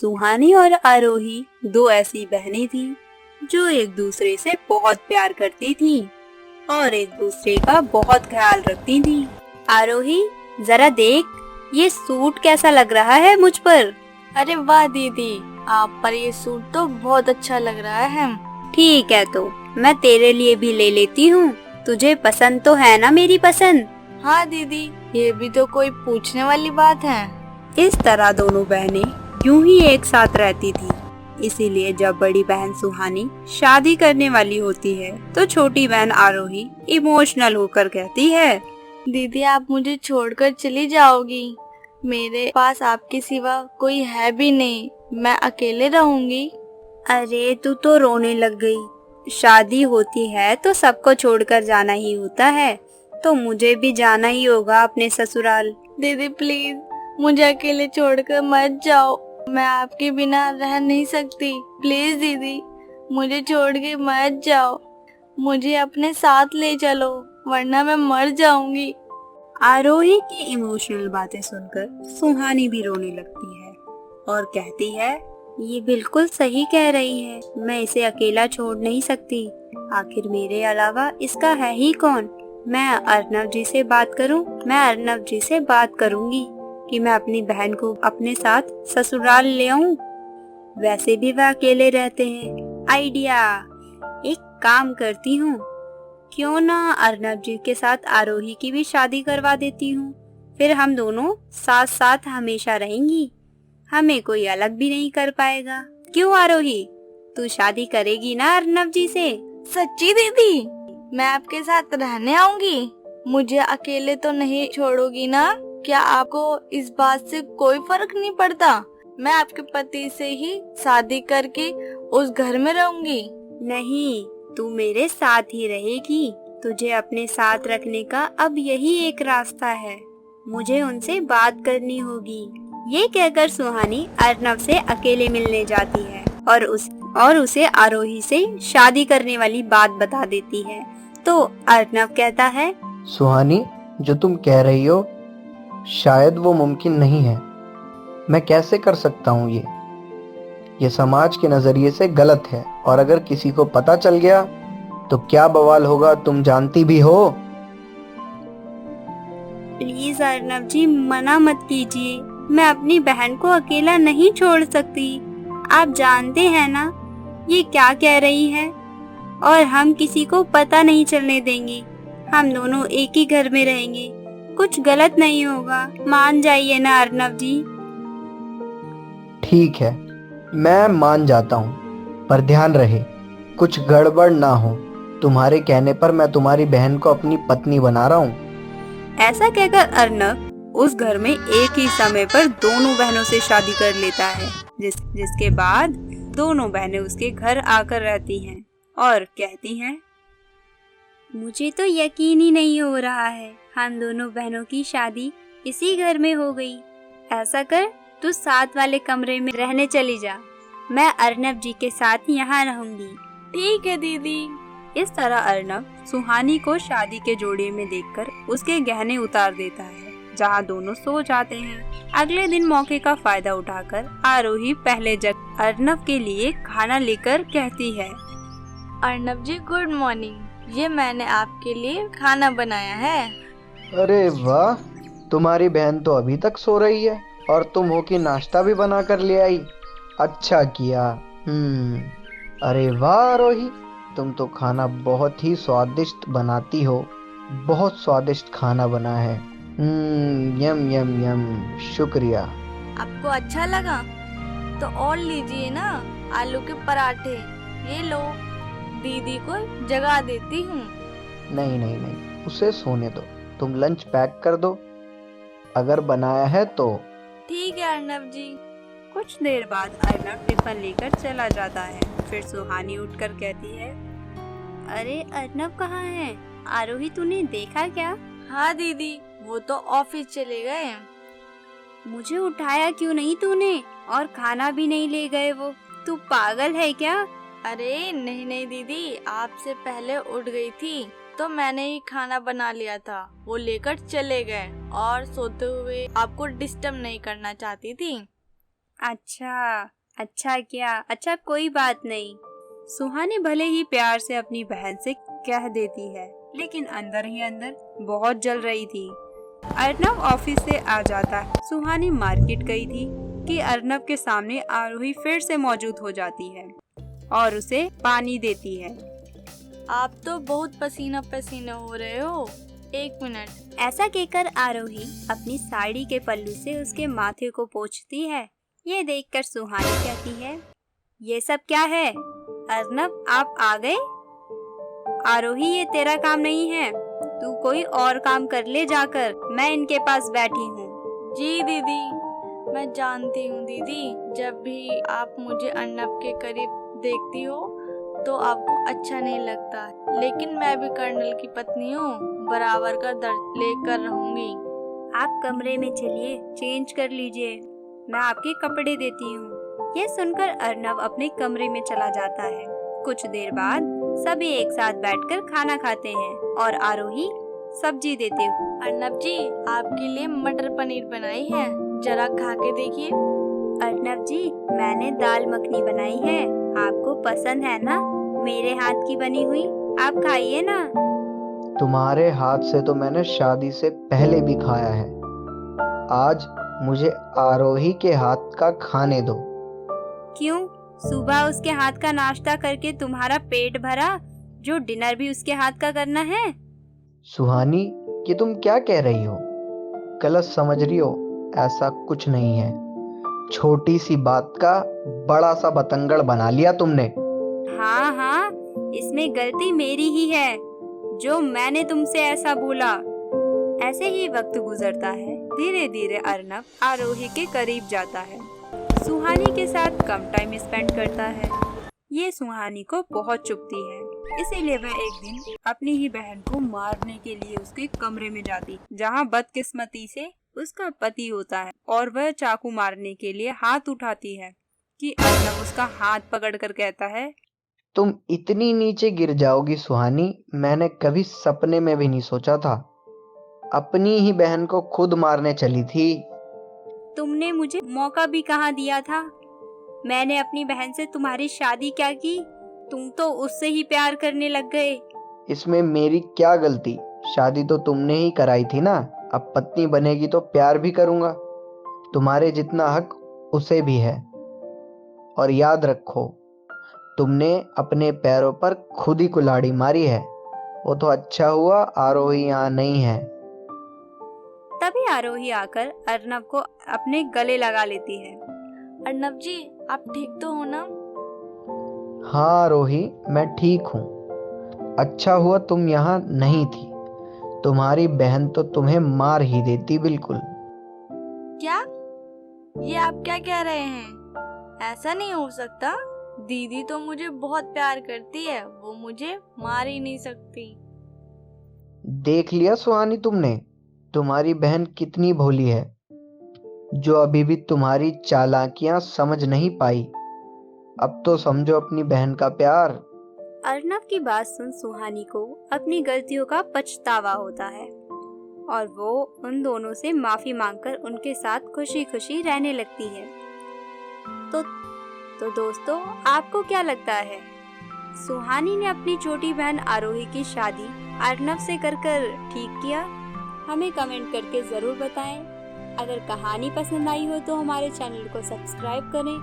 सुहानी और आरोही दो ऐसी बहनें थीं जो एक दूसरे से बहुत प्यार करती थीं और एक दूसरे का बहुत ख्याल रखती थीं। आरोही, जरा देख, ये सूट कैसा लग रहा है मुझ पर। अरे वाह दीदी, आप पर ये सूट तो बहुत अच्छा लग रहा है। ठीक है, तो मैं तेरे लिए भी ले लेती हूँ। तुझे पसंद तो है ना मेरी पसंद? हाँ दीदी, ये भी तो कोई पूछने वाली बात है। इस तरह दोनों बहनें यूं ही एक साथ रहती थी। इसीलिए जब बड़ी बहन सुहानी शादी करने वाली होती है तो छोटी बहन आरोही इमोशनल होकर कहती है, दीदी आप मुझे छोड़कर चली जाओगी? मेरे पास आपके सिवा कोई है भी नहीं, मैं अकेले रहूंगी। अरे तू तो रोने लग गई। शादी होती है तो सबको छोड़कर जाना ही होता है, तो मुझे भी जाना ही होगा अपने ससुराल। दीदी प्लीज मुझे अकेले छोड़कर मत जाओ, मैं आपके बिना रह नहीं सकती। प्लीज दीदी मुझे छोड़ के मत जाओ, मुझे अपने साथ ले चलो वरना मैं मर जाऊंगी। आरोही की इमोशनल बातें सुनकर सुहानी भी रोने लगती है और कहती है, ये बिल्कुल सही कह रही है, मैं इसे अकेला छोड़ नहीं सकती। आखिर मेरे अलावा इसका है ही कौन? मैं अर्नव जी से बात करूं, मैं अर्नव जी से बात करूंगी कि मैं अपनी बहन को अपने साथ ससुराल ले आऊं। वैसे भी वह अकेले रहते हैं। आइडिया, एक काम करती हूँ, क्यों ना अर्नव जी के साथ आरोही की भी शादी करवा देती हूँ। फिर हम दोनों साथ साथ हमेशा रहेंगी, हमें कोई अलग भी नहीं कर पाएगा। क्यों आरोही, तू शादी करेगी ना अर्नव जी से? सच्ची दीदी, मैं आपके साथ रहने आऊंगी। मुझे अकेले तो नहीं छोड़ोगी ना? क्या आपको इस बात से कोई फर्क नहीं पड़ता? मैं आपके पति से ही शादी करके उस घर में रहूंगी। नहीं, तू मेरे साथ ही रहेगी। तुझे अपने साथ रखने का अब यही एक रास्ता है, मुझे उनसे बात करनी होगी। ये कहकर सुहानी अर्नव से अकेले मिलने जाती है और उसे आरोही से शादी करने वाली बात बता देती है। तो अर्नव कहता है, सुहानी, जो तुम कह रही हो शायद वो मुमकिन नहीं है। मैं कैसे कर सकता हूँ ये समाज के नजरिए से गलत है, और अगर किसी को पता चल गया तो क्या बवाल होगा तुम जानती भी हो। प्लीज अर्नव जी मना मत कीजिए, मैं अपनी बहन को अकेला नहीं छोड़ सकती। आप जानते हैं ना ये क्या कह रही है, और हम किसी को पता नहीं चलने देंगे। हम दोनों एक ही घर में रहेंगे, कुछ गलत नहीं होगा। मान जाइए ना अर्नव जी। ठीक है, मैं मान जाता हूँ, पर ध्यान रहे कुछ गड़बड़ ना हो। तुम्हारे कहने पर मैं तुम्हारी बहन को अपनी पत्नी बना रहा हूँ। ऐसा कहकर अर्नव उस घर में एक ही समय पर दोनों बहनों से शादी कर लेता है, जिसके बाद दोनों बहनें उसके घर आकर रहती हैं और कहती हैं, मुझे तो यकीन ही नहीं हो रहा है, हम दोनों बहनों की शादी इसी घर में हो गई। ऐसा कर, तू साथ वाले कमरे में रहने चली जा, मैं अर्नव जी के साथ यहाँ रहूंगी। ठीक है दीदी। इस तरह अर्नव सुहानी को शादी के जोड़े में देखकर उसके गहने उतार देता है, जहाँ दोनों सो जाते हैं। अगले दिन मौके का फायदा उठाकर आरोही पहले जगह अर्नव के लिए खाना लेकर कहती है, अर्नव जी गुड मॉर्निंग, ये मैंने आपके लिए खाना बनाया है। अरे वाह, तुम्हारी बहन तो अभी तक सो रही है और तुम हो कि नाश्ता भी बना कर ले आई। अच्छा किया। अरे वाह आरोही, तुम तो खाना बहुत ही स्वादिष्ट बनाती हो। बहुत स्वादिष्ट खाना बना है। यम यम यम, शुक्रिया। आपको अच्छा लगा तो और लीजिए ना आलू के पराठे। ये लो, दीदी को जगा देती हूँ। नहीं नहीं नहीं, उसे सोने दो, तुम लंच पैक कर दो, अगर बनाया है तो। ठीक है अर्नव जी। कुछ देर बाद अर्नव टिफिन लेकर चला जाता है। फिर सुहानी उठकर कहती है, अरे अर्नव कहाँ है? आरोही तूने देखा क्या? हाँ दीदी, वो तो ऑफिस चले गए। मुझे उठाया क्यों नहीं तूने? और खाना भी नहीं ले गए वो? तू पागल है क्या? अरे नहीं नहीं दीदी, आपसे पहले उठ गई थी तो मैंने ही खाना बना लिया था, वो लेकर चले गए और सोते हुए आपको डिस्टर्ब नहीं करना चाहती थी। अच्छा, अच्छा क्या, अच्छा कोई बात नहीं। सुहानी भले ही प्यार से अपनी बहन से कह देती है, लेकिन अंदर ही अंदर बहुत जल रही थी। अर्नव ऑफिस से आ जाता है। सुहानी मार्केट गई थी कि अर्नव के सामने आरोही फिर से मौजूद हो जाती है और उसे पानी देती है। आप तो बहुत पसीना पसीना हो रहे हो, 1 मिनट। ऐसा कहकर आरोही अपनी साड़ी के पल्लू से उसके माथे को पोंछती है। ये देखकर सुहानी कहती है, ये सब क्या है? अर्नव आप आ गए? आरोही ये तेरा काम नहीं है, तू कोई और काम कर ले जाकर, मैं इनके पास बैठी हूँ। जी दीदी, मैं जानती हूँ दीदी, जब भी आप मुझे अर्नव के करीब देखती हो तो आपको अच्छा नहीं लगता, लेकिन मैं भी कर्नल की पत्नी हूँ, बराबर का दर्द लेकर रहूंगी। आप कमरे में चलिए, चेंज कर लीजिए, मैं आपके कपड़े देती हूँ। ये सुनकर अर्नव अपने कमरे में चला जाता है। कुछ देर बाद सभी एक साथ बैठकर खाना खाते हैं और आरोही सब्जी देते हुए, अर्नव जी आपके लिए मटर पनीर बनाई है, जरा खा के देखिए। अर्नव जी मैंने दाल मखनी बनाई है, आपको पसंद है ना मेरे हाथ की बनी हुई? आप खाइए ना। तुम्हारे हाथ से तो मैंने शादी से पहले भी खाया है, आज मुझे आरोही के हाथ का खाने दो। क्यों, सुबह उसके हाथ का नाश्ता करके तुम्हारा पेट भरा, जो डिनर भी उसके हाथ का करना है? सुहानी, ये तुम क्या कह रही हो? गलत समझ रही हो, ऐसा कुछ नहीं है। छोटी सी बात का बड़ा सा बतंगड़ बना लिया तुमने। हाँ हाँ, इसमें गलती मेरी ही है, जो मैंने तुमसे ऐसा बोला। ऐसे ही वक्त गुजरता है। धीरे धीरे अर्नव आरोही के करीब जाता है, सुहानी के साथ कम टाइम स्पेंड करता है। ये सुहानी को बहुत चुभती है, इसीलिए वह एक दिन अपनी ही बहन को मारने के लिए उसके कमरे में जाती, जहाँ बदकिस्मती से उसका पति होता है, और वह चाकू मारने के लिए हाथ उठाती है कि अर्नव उसका हाथ पकड़कर कहता है, तुम इतनी नीचे गिर जाओगी सुहानी, मैंने कभी सपने में भी नहीं सोचा था। अपनी ही बहन को खुद मारने चली थी। तुमने मुझे मौका भी कहाँ दिया था? मैंने अपनी बहन से तुम्हारी शादी क्या की? तुम तो उससे ही प्यार करने लग गए। इसमें मेरी क्या गलती? शादी तो तुमने ही कराई थी ना, अब पत्नी बनेगी तो प्यार भी करूंगा। तुम्हारे जितना हक उसे भी है। और याद रखो, तुमने अपने पैरों पर खुद ही कुल्हाड़ी मारी है। वो तो अच्छा हुआ आरोही यहाँ नहीं है। तभी आरोही आकर अर्नव को अपने गले लगा लेती है। अर्नव जी आप ठीक तो हो ना? हाँ आरोही, मैं ठीक हूँ। अच्छा हुआ तुम यहाँ नहीं थी, तुम्हारी बहन तो तुम्हें मार ही देती बिल्कुल। क्या? ये आप क्या कह रहे हैं? ऐसा नहीं हो सकता, दीदी तो मुझे बहुत प्यार करती है, वो मुझे मार ही नहीं सकती। देख लिया सुहानी तुमने, तुम्हारी बहन कितनी भोली है, जो अभी भी तुम्हारी चालाकियां समझ नहीं पाई। अब तो समझो अपनी बहन का प्यार। अर्नव की बात सुन सुहानी को अपनी गलतियों का पछतावा होता है और वो उन दोनों से माफी मांगकर उनके साथ खुशी खुशी रहने लगती है। तो दोस्तों, आपको क्या लगता है, सुहानी ने अपनी छोटी बहन आरोही की शादी अर्नव से कर ठीक किया? हमें कमेंट करके जरूर बताएं। अगर कहानी पसंद आई हो तो हमारे चैनल को सब्सक्राइब करें